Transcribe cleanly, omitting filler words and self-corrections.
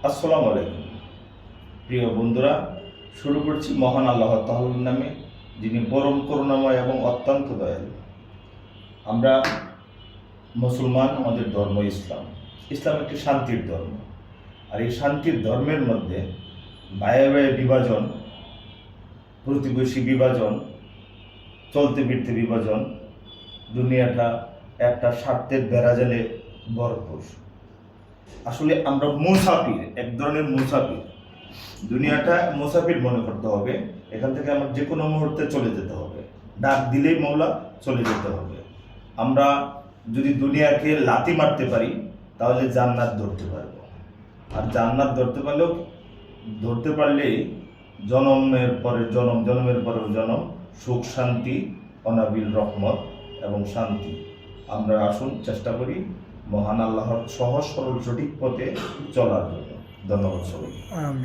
আসসালামু আলাইকুম প্রিয় বন্ধুরা, শুরু করছি মহান আল্লাহ তাআলার নামে, যিনি পরম করুণাময় এবং অত্যন্ত দয়ালু। আমরা মুসলমান, আমাদের ধর্ম ইসলাম। ইসলাম একটি শান্তির ধর্ম। আর এই শান্তির ধর্মের মধ্যে ভাইয়ে ভাইয়ে বিভাজন, প্রতিবেশী বিভাজন, চলতে ফিরতে বিভাজন, দুনিয়াটা একটা স্বার্থের বেড়াজালে ভরপুর। আসলে আমরা মুসাফির, এক ধরনের মুসাফির। দুনিয়াটা মুসাফির মনে করতে হবে। এখান থেকে আমার যে কোনো মুহূর্তে চলে যেতে হবে, ডাক দিলেই মওলা চলে যেতে হবে। আমরা যদি দুনিয়াকে লাথি মারতে পারি তাহলে জান্নাত ধরতে পারবো। আর জান্নাত ধরতে পারলেই জন্মের পরে জন্ম, জন্মের পরের জন্ম, সুখ শান্তি, অনাবিল রহমত এবং শান্তি। আমরা আসুন চেষ্টা করি মহান আল্লাহর সহজ সরল সঠিক পথে চলার জন্য। ধন্যবাদ সবাই।